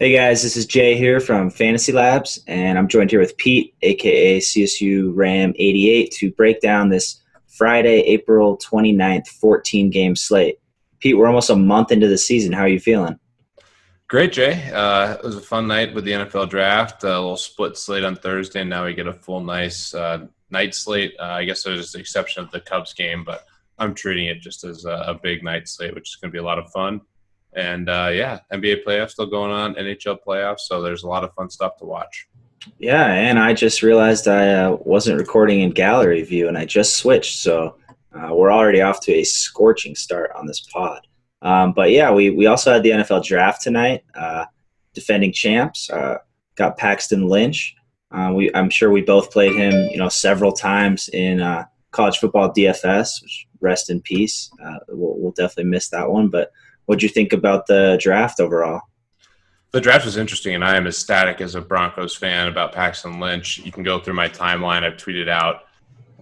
Hey guys, this is Jay here from FantasyLabs, and I'm joined here with Pete, aka CSU Ram 88, to break down this Friday, April 29th, 14 game slate. Pete, we're almost a month into the season. How are you feeling? Great, Jay. It was a fun night with the NFL draft. A little split slate on Thursday, and now we get a full, nice night slate. I guess there's the exception of the Cubs game, but I'm treating it just as a big night slate, which is going to be a lot of fun. And yeah, NBA playoffs still going on, NHL playoffs, so there's a lot of fun stuff to watch. Yeah, and I just realized I wasn't recording in gallery view, and I just switched, so we're already off to a scorching start on this pod. But yeah, we also had the NFL draft tonight. Defending champs got Paxton Lynch. I'm sure we both played him, several times in college football DFS. Which rest in peace. We'll definitely miss that one. But what'd you think about the draft overall? The draft was interesting, and I am ecstatic as a Broncos fan about Paxton Lynch. You can go through my timeline. I've tweeted out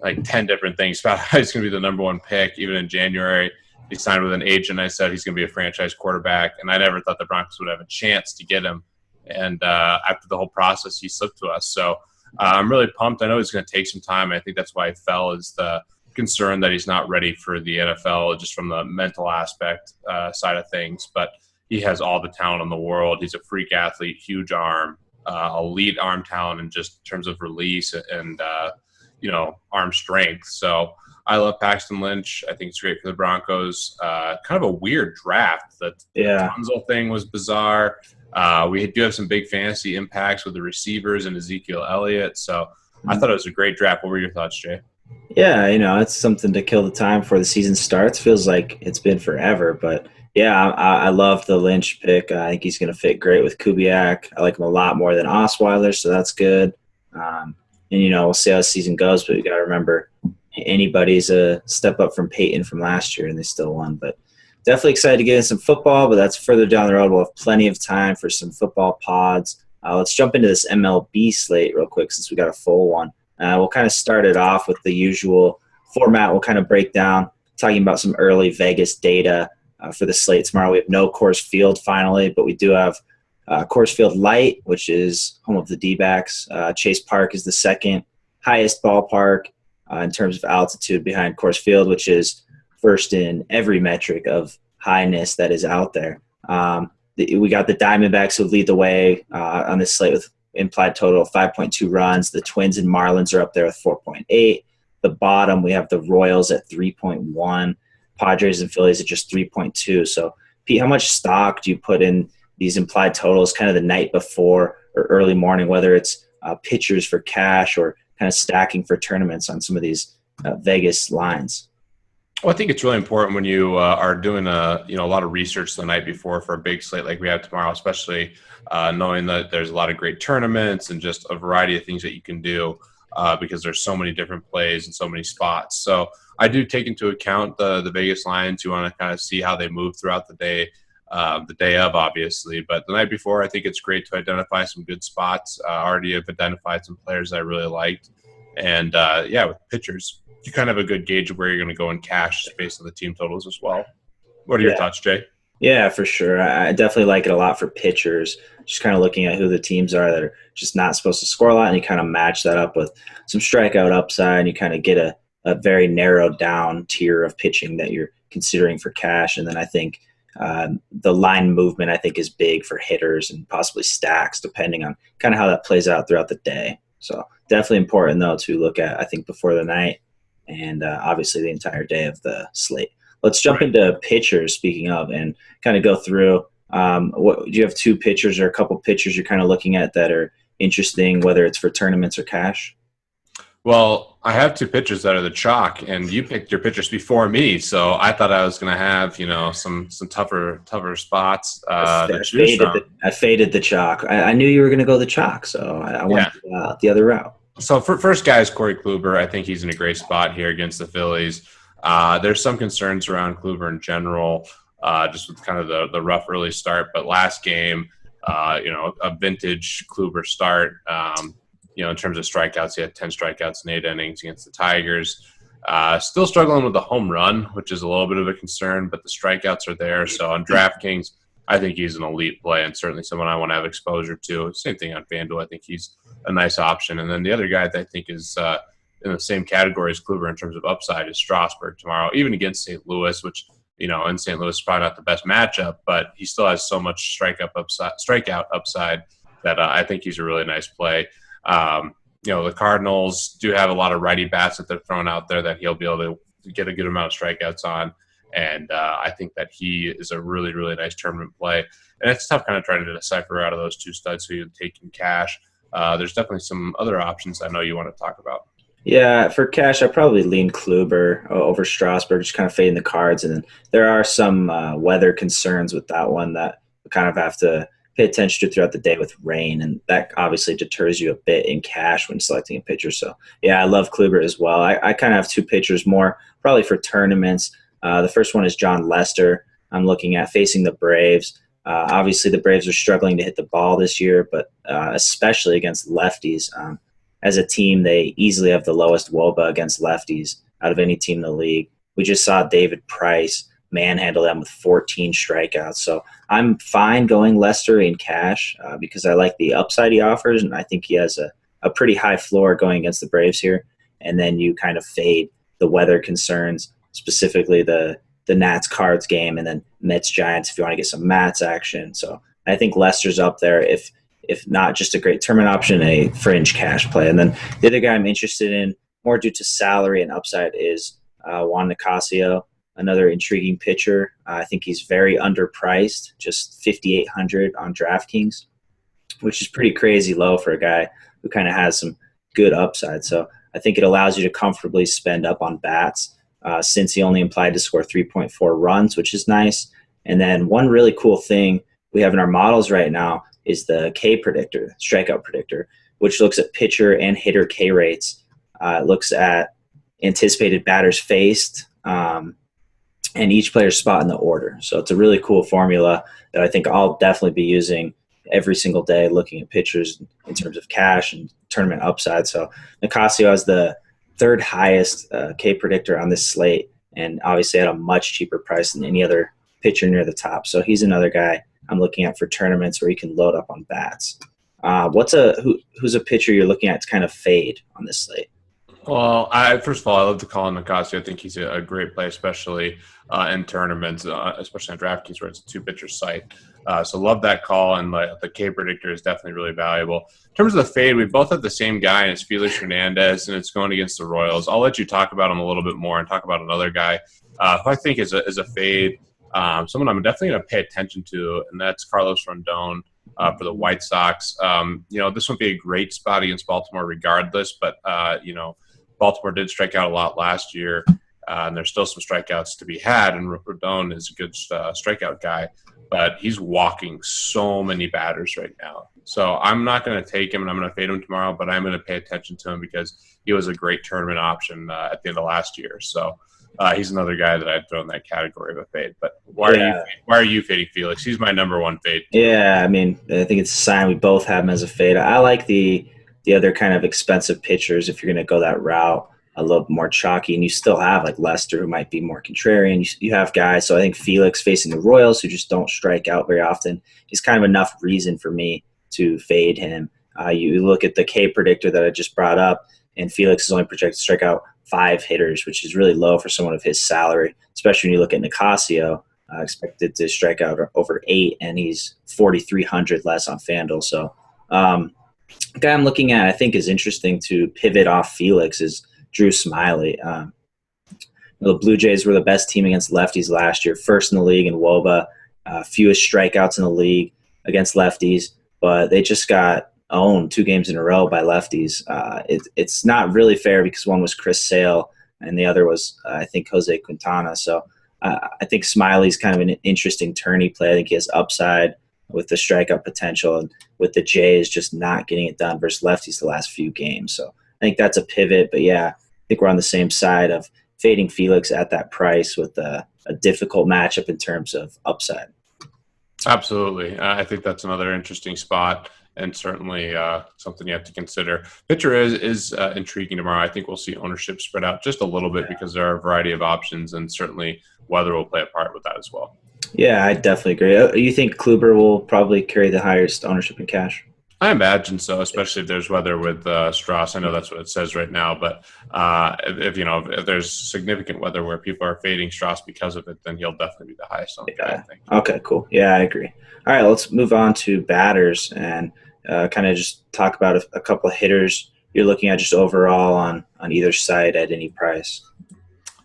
like 10 different things about how he's going to be the number one pick. Even in January, he signed with an agent. I said he's going to be a franchise quarterback, and I never thought the Broncos would have a chance to get him. And after the whole process, he slipped to us. So I'm really pumped. I know he's going to take some time. I think that's why he fell, is the concern that he's not ready for the NFL just from the mental aspect side of things. But he has all the talent in the world. He's a freak athlete, huge arm, elite arm talent in just terms of release and arm strength. So I love Paxton Lynch. I think it's great for the Broncos. Kind of a weird draft. The Yeah. Tunzel thing was bizarre. We do have some big fantasy impacts with the receivers and Ezekiel Elliott. So I thought it was a great draft. What were your thoughts, Jay? Yeah, it's something to kill the time before the season starts. Feels like it's been forever, but yeah, I love the Lynch pick. I think he's going to fit great with Kubiak. I like him a lot more than Osweiler, so that's good. And we'll see how the season goes, but we got to remember anybody's a step up from Peyton from last year, and they still won. But definitely excited to get in some football, but that's further down the road. We'll have plenty of time for some football pods. Let's jump into this MLB slate real quick since we got a full one. We'll kind of start it off with the usual format. We'll kind of break down talking about some early Vegas data for the slate tomorrow. We have no Coors Field finally, but we do have Coors Field Light, which is home of the D-backs. Chase Park is the second highest ballpark in terms of altitude behind Coors Field, which is first in every metric of highness that is out there. We got the Diamondbacks who lead the way on this slate with implied total of 5.2 runs. The Twins and Marlins are up there with 4.8. The bottom, we have the Royals at 3.1. Padres and Phillies at just 3.2. So, Pete, how much stock do you put in these implied totals kind of the night before or early morning, whether it's pitchers for cash or kind of stacking for tournaments on some of these Vegas lines? Well, I think it's really important when you are doing a lot of research the night before for a big slate like we have tomorrow, especially knowing that there's a lot of great tournaments and just a variety of things that you can do because there's so many different plays and so many spots. So I do take into account the Vegas lines. You want to kind of see how they move throughout the day of, obviously. But the night before, I think it's great to identify some good spots. Already have identified some players I really liked. And, with pitchers, you kind of have a good gauge of where you're going to go in cash based on the team totals as well. What are your thoughts, Jay? Yeah, for sure. I definitely like it a lot for pitchers, just kind of looking at who the teams are that are just not supposed to score a lot, and you kind of match that up with some strikeout upside, and you kind of get a very narrowed down tier of pitching that you're considering for cash. And then I think the line movement, I think, is big for hitters and possibly stacks, depending on kind of how that plays out throughout the day. So definitely important, though, to look at, I think, before the night and obviously the entire day of the slate. Let's jump into pitchers, speaking of, and kind of go through do you have two pitchers or a couple pitchers you're kind of looking at that are interesting, whether it's for tournaments or cash? Well, I have two pitchers that are the chalk, and you picked your pitchers before me, so I thought I was going to have some tougher spots to choose from. I faded the chalk. I knew you were going to go the chalk, so I went the other route. So first guy is Corey Kluber. I think he's in a great spot here against the Phillies. There's some concerns around Kluber in general, just with kind of the rough early start. But last game, a vintage Kluber start. In terms of strikeouts, he had 10 strikeouts in 8 innings against the Tigers. Still struggling with the home run, which is a little bit of a concern, but the strikeouts are there. So on DraftKings, I think he's an elite play and certainly someone I want to have exposure to. Same thing on FanDuel. I think he's a nice option. And then the other guy that I think is in the same category as Kluber in terms of upside is Strasburg tomorrow, even against St. Louis, which, in St. Louis is probably not the best matchup, but he still has so much strikeout upside that I think he's a really nice play. The Cardinals do have a lot of righty bats that they're throwing out there that he'll be able to get a good amount of strikeouts on. And I think that he is a really, really nice tournament play. And it's tough kind of trying to decipher out of those two studs who you take in cash. There's definitely some other options I know you want to talk about. Yeah, for cash, I probably lean Kluber over Strasburg, just kind of fading the cards. And then there are some weather concerns with that one that we kind of have to pay attention to throughout the day with rain. And that obviously deters you a bit in cash when selecting a pitcher. So, yeah, I love Kluber as well. I kind of have two pitchers more, probably for tournaments. The first one is John Lester. I'm looking at facing the Braves. Obviously, the Braves are struggling to hit the ball this year, but especially against lefties. As a team, they easily have the lowest WOBA against lefties out of any team in the league. We just saw David Price manhandle them with 14 strikeouts. So I'm fine going Lester in cash because I like the upside he offers, and I think he has a pretty high floor going against the Braves here. And then you kind of fade the weather concerns, specifically the Nats Cards game, and then Mets Giants if you want to get some Mats action. So I think Lester's up there if not just a great tournament option, a fringe cash play. And then the other guy I'm interested in, more due to salary and upside, is Juan Nicasio, another intriguing pitcher. I think he's very underpriced, just $5,800 on DraftKings, which is pretty crazy low for a guy who kind of has some good upside. So I think it allows you to comfortably spend up on bats since he only implied to score 3.4 runs, which is nice. And then one really cool thing we have in our models right now is the K predictor, strikeout predictor, which looks at pitcher and hitter K rates. It looks at anticipated batters faced and each player's spot in the order. So it's a really cool formula that I think I'll definitely be using every single day, looking at pitchers in terms of cash and tournament upside. So Nicasio has the third highest K predictor on this slate, and obviously at a much cheaper price than any other pitcher near the top. So he's another guy I'm looking at for tournaments where you can load up on bats. Who's a pitcher you're looking at to kind of fade on this slate? Well, first of all, I love to call him Nicasio. I think he's a great play, especially in tournaments, especially on DraftKings where it's a two-pitcher site. So love that call, and the K predictor is definitely really valuable. In terms of the fade, we both have the same guy, and it's Felix Hernandez, and it's going against the Royals. I'll let you talk about him a little bit more and talk about another guy who I think is a fade. Someone I'm definitely going to pay attention to, and that's Carlos Rondon for the White Sox. This won't be a great spot against Baltimore regardless, but, Baltimore did strike out a lot last year, and there's still some strikeouts to be had, and Rondon is a good strikeout guy, but he's walking so many batters right now. So I'm not going to take him, and I'm going to fade him tomorrow, but I'm going to pay attention to him because he was a great tournament option at the end of last year. So he's another guy that I'd throw in that category of a fade. But why are you fading Felix? He's my number one fade. Yeah, I mean, I think it's a sign we both have him as a fade. I like the other kind of expensive pitchers if you're going to go that route, a little more chalky, and you still have like Lester who might be more contrarian. You have guys, so I think Felix facing the Royals who just don't strike out very often is kind of enough reason for me to fade him. You look at the K predictor that I just brought up, and Felix is only projected to strike out 5 hitters, which is really low for someone of his salary, especially when you look at Nicasio, expected to strike out over 8, and he's 4,300 less on FanDuel. So the guy I'm looking at I think is interesting to pivot off Felix is Drew Smiley. The Blue Jays were the best team against lefties last year, first in the league in WOBA, fewest strikeouts in the league against lefties, but they just got owned 2 games in a row by lefties. It's not really fair because one was Chris Sale and the other was, I think, Jose Quintana. So I think Smiley's kind of an interesting tourney play. I think he has upside with the strikeout potential, and with the Jays just not getting it done versus lefties the last few games. So I think that's a pivot. But, yeah, I think we're on the same side of fading Felix at that price with a difficult matchup in terms of upside. Absolutely. I think that's another interesting spot, and certainly something you have to consider. Pitcher is intriguing tomorrow. I think we'll see ownership spread out just a little bit because there are a variety of options, and certainly weather will play a part with that as well. Yeah, I definitely agree. You think Kluber will probably carry the highest ownership in cash? I imagine so, especially if there's weather with Strauss. I know that's what it says right now, but if there's significant weather where people are fading Strauss because of it, then he'll definitely be the highest owned guy, I Yeah. think. Okay, cool. Yeah, I agree. All right, let's move on to batters and kind of just talk about a couple of hitters you're looking at just overall on either side at any price.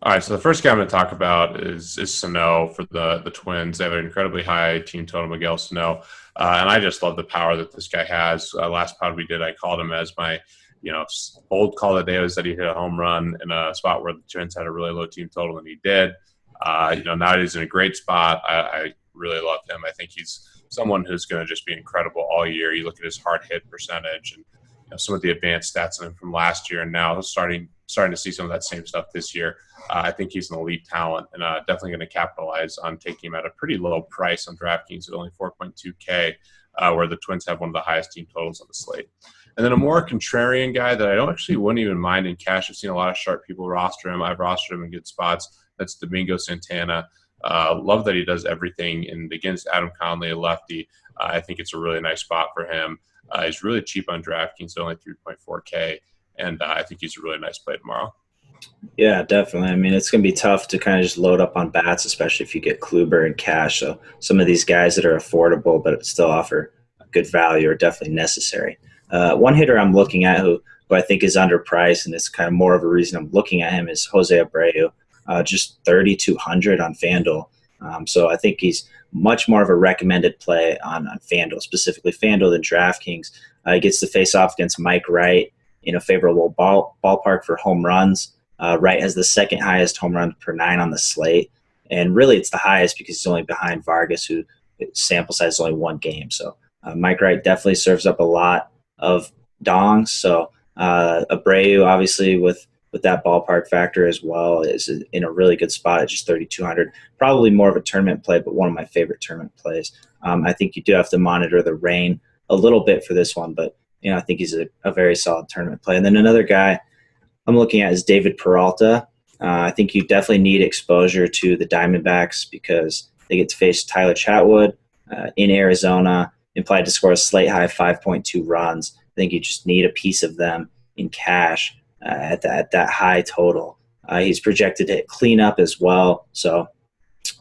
All right, so the first guy I'm going to talk about is Sano for the Twins. They have an incredibly high team total, Miguel Sano, and I just love the power that this guy has. Last pod we did, I called him as my, old call of the day was that he hit a home run in a spot where the Twins had a really low team total, and he did. Now he's in a great spot. I really love him. I think he's someone who's going to just be incredible all year. You look at his hard hit percentage and some of the advanced stats in him from last year, and now starting to see some of that same stuff this year. I think he's an elite talent, and definitely going to capitalize on taking him at a pretty low price on DraftKings at only 4.2K, where the Twins have one of the highest team totals on the slate. And then a more contrarian guy that I wouldn't even mind in cash. I've seen a lot of sharp people roster him. I've rostered him in good spots. That's Domingo Santana. Love that he does everything. And against Adam Conley, a lefty, I think it's a really nice spot for him. He's really cheap on DraftKings, only 3.4K, and I think he's a really nice play tomorrow. Yeah, definitely. I mean, it's going to be tough to kind of just load up on bats, especially if you get Kluber and cash. So some of these guys that are affordable but still offer good value are definitely necessary. One hitter I'm looking at who I think is underpriced, and it's kind of more of a reason I'm looking at him, is Jose Abreu, just 3,200 on FanDuel. So I think he's much more of a recommended play on FanDuel, specifically FanDuel than DraftKings. He gets to face off against Mike Wright in a favorable ballpark for home runs. Wright has the second highest home run per 9 on the slate. And really it's the highest because he's only behind Vargas, who sample size is only one game. So Mike Wright definitely serves up a lot of dongs. So Abreu, obviously, with that ballpark factor as well, is in a really good spot at just 3,200. Probably more of a tournament play, but one of my favorite tournament plays. I think you do have to monitor the rain a little bit for this one, but I think he's a very solid tournament play. And then another guy I'm looking at is David Peralta. I think you definitely need exposure to the Diamondbacks because they get to face Tyler Chatwood in Arizona, implied to score a slate high 5.2 runs. I think you just need a piece of them in cash at that high total. He's projected to hit cleanup as well. So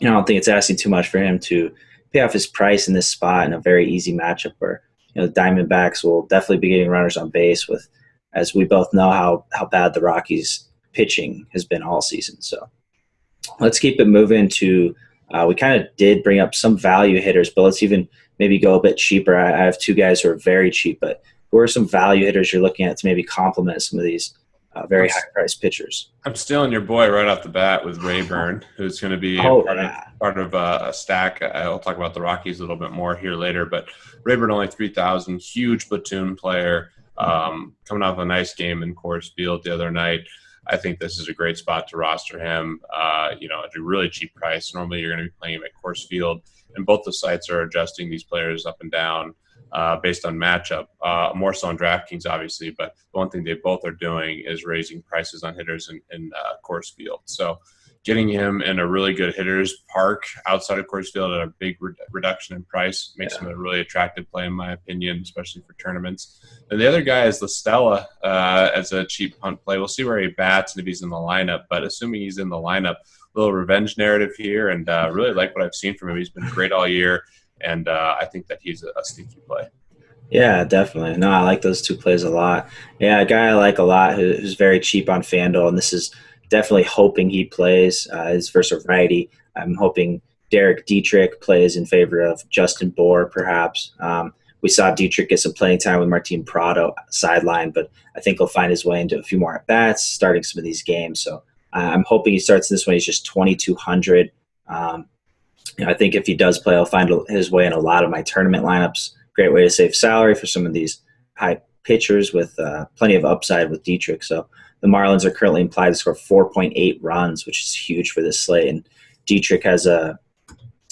I don't think it's asking too much for him to pay off his price in this spot in a very easy matchup where the Diamondbacks will definitely be getting runners on base with, as we both know, how bad the Rockies pitching has been all season. So let's keep it moving to we kind of did bring up some value hitters, but let's even maybe go a bit cheaper. I have two guys who are very cheap, but who are some value hitters you're looking at to maybe complement some of these very high-priced pitchers? I'm stealing your boy right off the bat with Rayburn, who's going to be part of a stack. I'll talk about the Rockies a little bit more here later, but Rayburn only 3,000, huge platoon player, coming off a nice game in Coors Field the other night. I think this is a great spot to roster him. At a really cheap price. Normally, you're going to be playing him at Coors Field, and both the sites are adjusting these players up and down based on matchup. More so on DraftKings, obviously, but the one thing they both are doing is raising prices on hitters in Coors Field. So getting him in a really good hitters park outside of Coors Field at a big reduction in price makes him a really attractive play, in my opinion, especially for tournaments. And the other guy is La Stella as a cheap punt play. We'll see where he bats and if he's in the lineup, but assuming he's in the lineup, a little revenge narrative here, and really like what I've seen from him. He's been great all year, and I think that he's a sneaky play. Yeah, definitely. No, I like those two plays a lot. Yeah, a guy I like a lot who's very cheap on FanDuel, and this is definitely hoping he plays is versus righty. I'm hoping Derek Dietrich plays in favor of Justin Bohr, perhaps. We saw Dietrich get some playing time with Martin Prado sideline, but I think he'll find his way into a few more at-bats, starting some of these games. So I'm hoping he starts this one. He's just 2,200. I think if he does play, he'll find his way in a lot of my tournament lineups. Great way to save salary for some of these high pitchers with plenty of upside with Dietrich. So the Marlins are currently implied to score 4.8 runs, which is huge for this slate. And Dietrich has a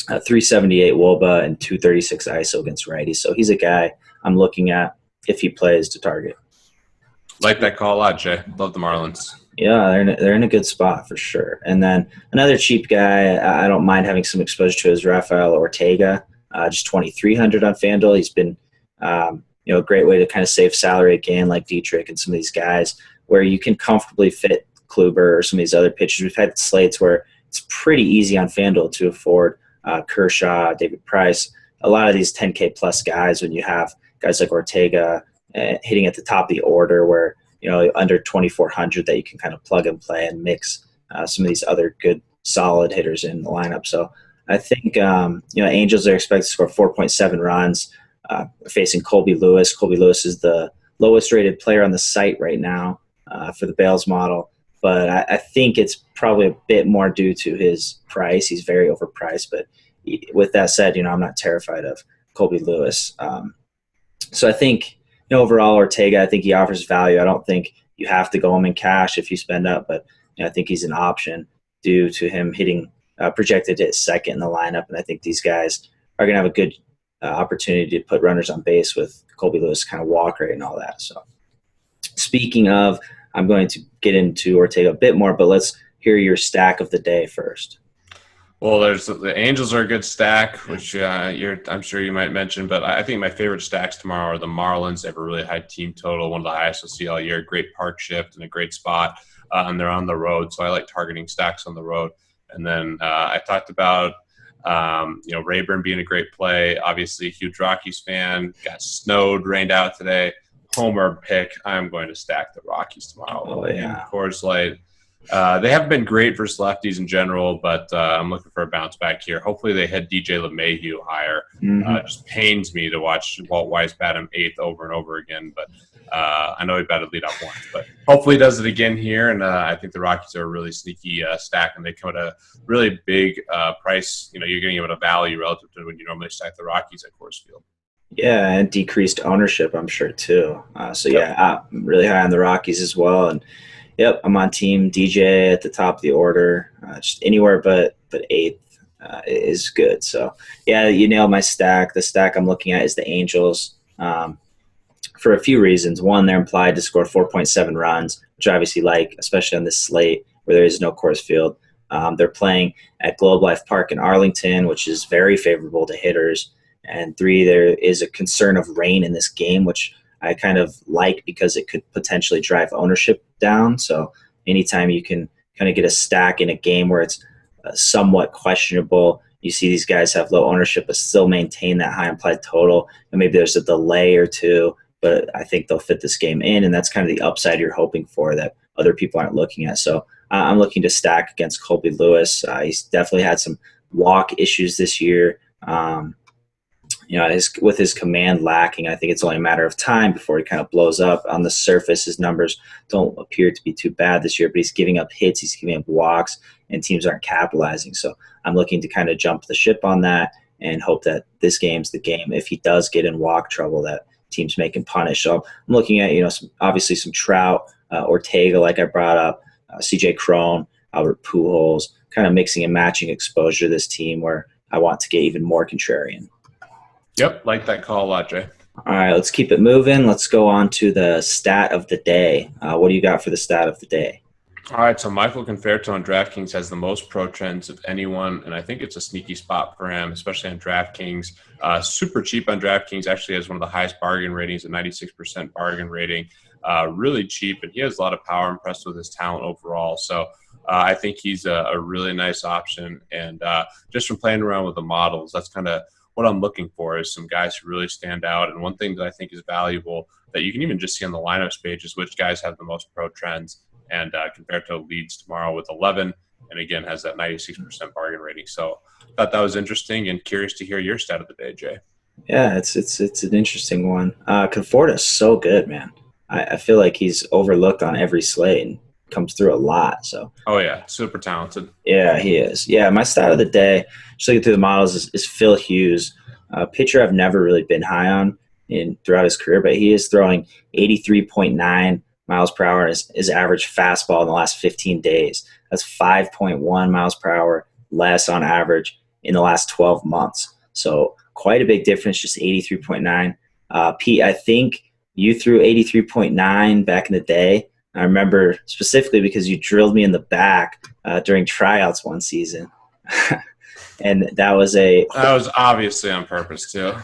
378 WOBA and 236 ISO against righties. So he's a guy I'm looking at if he plays to target. Like that call a lot, Jay. Love the Marlins. Yeah, they're in a good spot for sure. And then another cheap guy I don't mind having some exposure to is Rafael Ortega, just 2,300 on FanDuel. He's been a great way to kind of save salary again, like Dietrich and some of these guys, where you can comfortably fit Kluber or some of these other pitchers. We've had slates where it's pretty easy on FanDuel to afford Kershaw, David Price, a lot of these 10K plus guys. When you have guys like Ortega hitting at the top of the order, where under 2,400 that you can kind of plug and play and mix some of these other good solid hitters in the lineup. So I think Angels are expected to score 4.7 runs facing Colby Lewis. Colby Lewis is the lowest rated player on the site right now for the Bales model, but I think it's probably a bit more due to his price. He's very overpriced, but with that said, I'm not terrified of Colby Lewis. So I think overall, Ortega, I think he offers value. I don't think you have to go him in cash if you spend up, but I think he's an option due to him hitting projected to hit second in the lineup. And I think these guys are going to have a good opportunity to put runners on base with Colby Lewis kind of walk rate and all that. So speaking of, I'm going to get into Ortega a bit more, but let's hear your stack of the day first. Well, there's the Angels are a good stack, which I'm sure you might mention, but I think my favorite stacks tomorrow are the Marlins. They have a really high team total, one of the highest we'll see all year. Great park shift and a great spot, and they're on the road, so I like targeting stacks on the road. And then I talked about Rayburn being a great play. Obviously, a huge Rockies fan. Got snowed, rained out today. Homer pick. I'm going to stack the Rockies tomorrow. Oh yeah, Coors Light. They haven't been great versus lefties in general, but I'm looking for a bounce back here. Hopefully they head DJ LeMahieu higher. It just pains me to watch Walt Weiss bat him eighth over and over again, but I know he batted lead off once. But hopefully he does it again here, and I think the Rockies are a really sneaky stack, and they come at a really big price. You're getting them at a value relative to when you normally stack the Rockies at Coors Field. Yeah, and decreased ownership, I'm sure, too. I'm really high on the Rockies as well, and yep, I'm on team DJ at the top of the order. Just anywhere but eighth is good. So, yeah, you nailed my stack. The stack I'm looking at is the Angels for a few reasons. One, they're implied to score 4.7 runs, which I obviously like, especially on this slate where there is no Coors Field. They're playing at Globe Life Park in Arlington, which is very favorable to hitters. And three, there is a concern of rain in this game, which I kind of like because it could potentially drive ownership down. So anytime you can kind of get a stack in a game where it's somewhat questionable, you see these guys have low ownership but still maintain that high implied total. And maybe there's a delay or two, but I think they'll fit this game in. And that's kind of the upside you're hoping for that other people aren't looking at. So I'm looking to stack against Colby Lewis. He's definitely had some walk issues this year. With his command lacking, I think it's only a matter of time before he kind of blows up. On the surface, his numbers don't appear to be too bad this year, but he's giving up hits, he's giving up walks, and teams aren't capitalizing. So I'm looking to kind of jump the ship on that and hope that this game's the game. If he does get in walk trouble, that teams make him punish. So I'm looking at, obviously some Trout, Ortega, like I brought up, CJ Cron, Albert Pujols, kind of mixing and matching exposure to this team where I want to get even more contrarian. Yep, like that call a lot, Jay. All right, let's keep it moving. Let's go on to the stat of the day. What do you got for the stat of the day? All right, so Michael Conforto on DraftKings has the most pro trends of anyone, and I think it's a sneaky spot for him, especially on DraftKings. Super cheap on DraftKings, actually has one of the highest bargain ratings, a 96% bargain rating. Really cheap, and he has a lot of power, impressed with his talent overall. So I think he's a really nice option, and just from playing around with the models, that's kind of what I'm looking for is some guys who really stand out. And one thing that I think is valuable that you can even just see on the lineups page is which guys have the most pro trends. And Conforto leads tomorrow with 11, and again has that 96% bargain rating. So I thought that was interesting, and curious to hear your stat of the day, Jay. Yeah, it's an interesting one. Conforto is so good, man. I feel like he's overlooked on every slate and comes through a lot. So oh yeah, super talented. Yeah, he is. Yeah, my stat of the day, just looking through the models, is Phil Hughes, a pitcher I've never really been high on throughout his career, but he is throwing 83.9 miles per hour as his average fastball in the last 15 days. That's 5.1 miles per hour less on average in the last 12 months. So quite a big difference, just 83.9. Pete, I think you threw 83.9 back in the day. I remember specifically because you drilled me in the back during tryouts one season. And that was That was obviously on purpose too.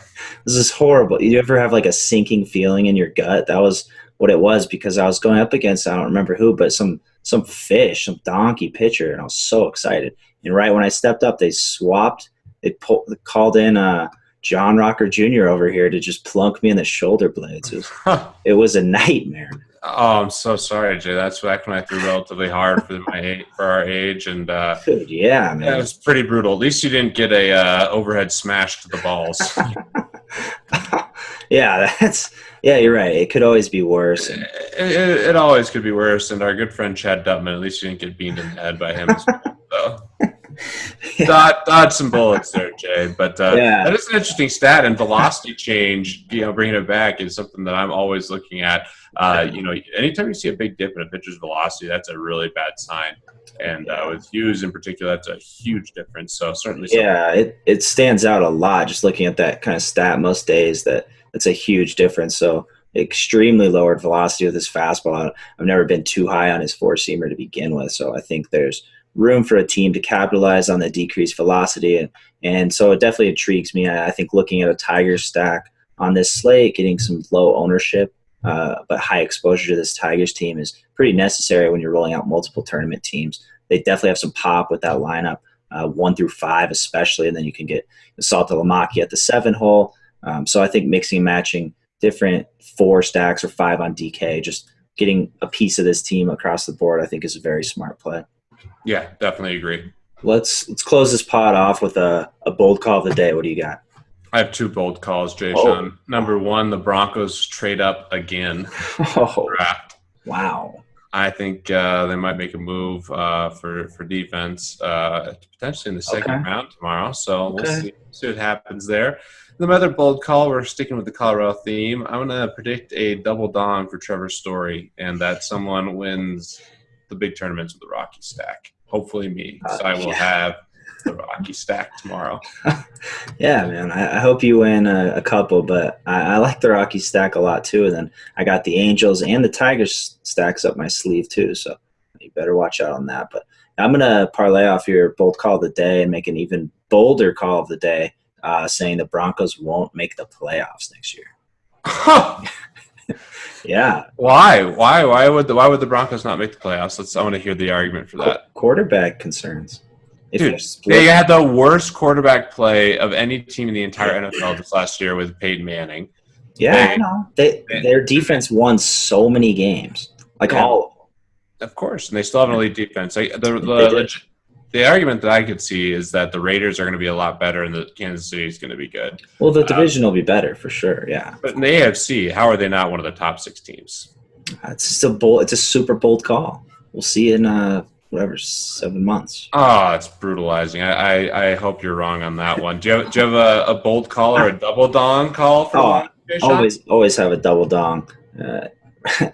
this is horrible. You ever have like a sinking feeling in your gut? That was what it was because I was going up against, I don't remember who, but some fish, some donkey pitcher, and I was so excited. And right when I stepped up, they swapped. They called in John Rocker Jr. over here to just plunk me in the shoulder blades. It was a nightmare. Oh, I'm so sorry, Jay. That's back when I threw relatively hard for our age, and Dude, yeah, man. yeah, it was pretty brutal. At least you didn't get a overhead smash to the balls. Yeah, you're right. It could always be worse. It always could be worse. And our good friend Chad Dutman, at least you didn't get beamed in the head by him as well. So. Dodge some bullets there, Jay. But that is an interesting stat. And velocity change, bringing it back is something that I'm always looking at. Anytime you see a big dip in a pitcher's velocity, that's a really bad sign. And with Hughes in particular, that's a huge difference. So certainly, it stands out a lot just looking at that kind of stat most days. That's a huge difference. So extremely lowered velocity with his fastball. I've never been too high on his four-seamer to begin with. So I think there's room for a team to capitalize on the decreased velocity. And so it definitely intrigues me. I think looking at a Tigers stack on this slate, getting some low ownership, but high exposure to this Tigers team is pretty necessary when you're rolling out multiple tournament teams. They definitely have some pop with that lineup, 1 through 5 especially, and then you can get Saltalamacchia at the 7 hole. So I think mixing and matching different 4 stacks or 5 on DK, just getting a piece of this team across the board, I think is a very smart play. Yeah, definitely agree. Let's close this pod off with a bold call of the day. What do you got? I have 2 bold calls, Jay Sean. Number 1, the Broncos trade up again. Draft. Wow. I think they might make a move for defense potentially in the second round tomorrow. So we'll see what happens there. The other bold call, we're sticking with the Colorado theme. I'm going to predict a double dong for Trevor Story and that someone wins the big tournaments with the Rocky stack. Hopefully me. So I will have the Rocky stack tomorrow. Yeah, man. I hope you win a couple, but I like the Rocky stack a lot too. And then I got the Angels and the Tigers stacks up my sleeve too. So you better watch out on that. But I'm going to parlay off your bold call of the day and make an even bolder call of the day, saying the Broncos won't make the playoffs next year. Yeah. Why? Why would the Broncos not make the playoffs? I want to hear the argument for that. Quarterback concerns. Dude, they had the worst quarterback play of any team in the entire NFL this last year with Peyton Manning. Yeah, I know. Their defense won so many games, all of them. Of course, and they still have an elite defense. The argument that I could see is that the Raiders are going to be a lot better and the Kansas City is going to be good. Well, the division will be better for sure, yeah. But in the AFC, how are they not one of the top 6 teams? It's a super bold call. We'll see in 7 months. Oh, it's brutalizing. I hope you're wrong on that one. Do you have a bold call or a double dong call for always have a double dong.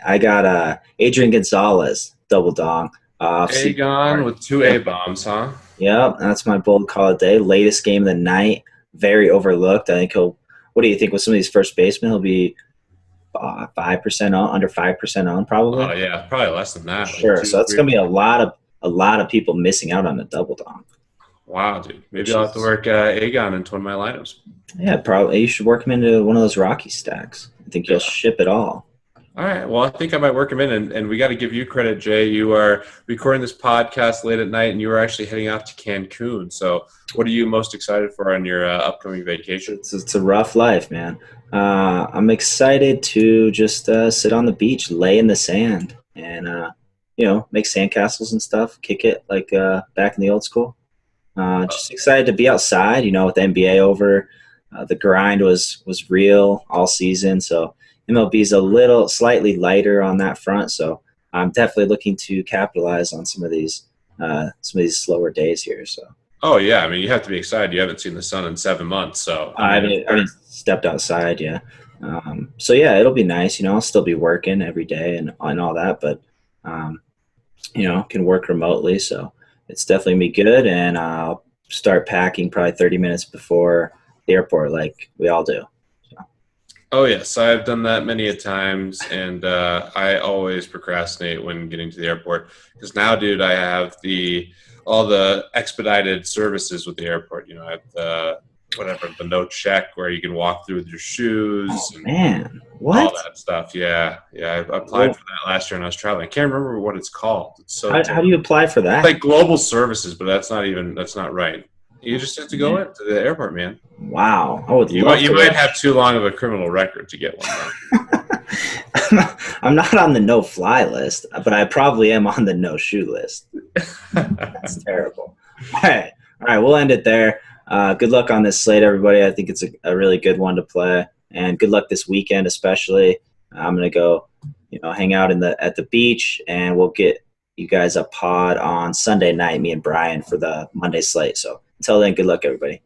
I got Adrian Gonzalez double dong. A-Gon with 2 A-bombs, huh? Yep, that's my bold call of the day. Latest game of the night. Very overlooked. I think what do you think with some of these first basemen? He'll be 5% on, under 5% on probably. Oh, yeah, probably less than that. Sure, so that's going to be a lot of people missing out on the double dong. Wow, dude. Maybe I'll have to work A-Gon into one of my lineups. Yeah, probably. You should work him into one of those Rocky stacks. I think you'll ship it all. All right. Well, I think I might work him in, and we got to give you credit, Jay. You are recording this podcast late at night, and you are actually heading out to Cancun. So what are you most excited for on your upcoming vacation? It's a rough life, man. I'm excited to just sit on the beach, lay in the sand, and, make sandcastles and stuff, kick it like back in the old school. Just excited to be outside, with the NBA over. The grind was real all season, so MLB is slightly lighter on that front, so I'm definitely looking to capitalize on some of these slower days here. So. Oh yeah, I mean you have to be excited. You haven't seen the sun in 7 months, so I haven't stepped outside yet. So yeah, it'll be nice. I'll still be working every day and all that, but can work remotely, so it's definitely gonna be good. And I'll start packing probably 30 minutes before the airport, like we all do. Oh yes, I've done that many a times, and I always procrastinate when getting to the airport because now, dude, I have the all the expedited services with the airport. You know, I have the whatever the no check where you can walk through with your shoes Oh and man, all what? that stuff. Yeah, yeah, I applied Well, for that last year when I was traveling. I can't remember what it's called. It's so how do terrible. you apply for It's that? like global services, but that's not right. You just have to go Man, into the airport, man. wow, I would You might love you to might go. have too long of a criminal record to get one though. I'm not on the no fly list, but I probably am on the no shoe list. That's terrible. All right, we'll end it there. Good luck on this slate, everybody. I think it's a really good one to play, and good luck this weekend, especially. I'm gonna go, hang out at the beach, and we'll get you guys a pod on Sunday night, me and Brian, for the Monday slate. So until then, good luck, everybody.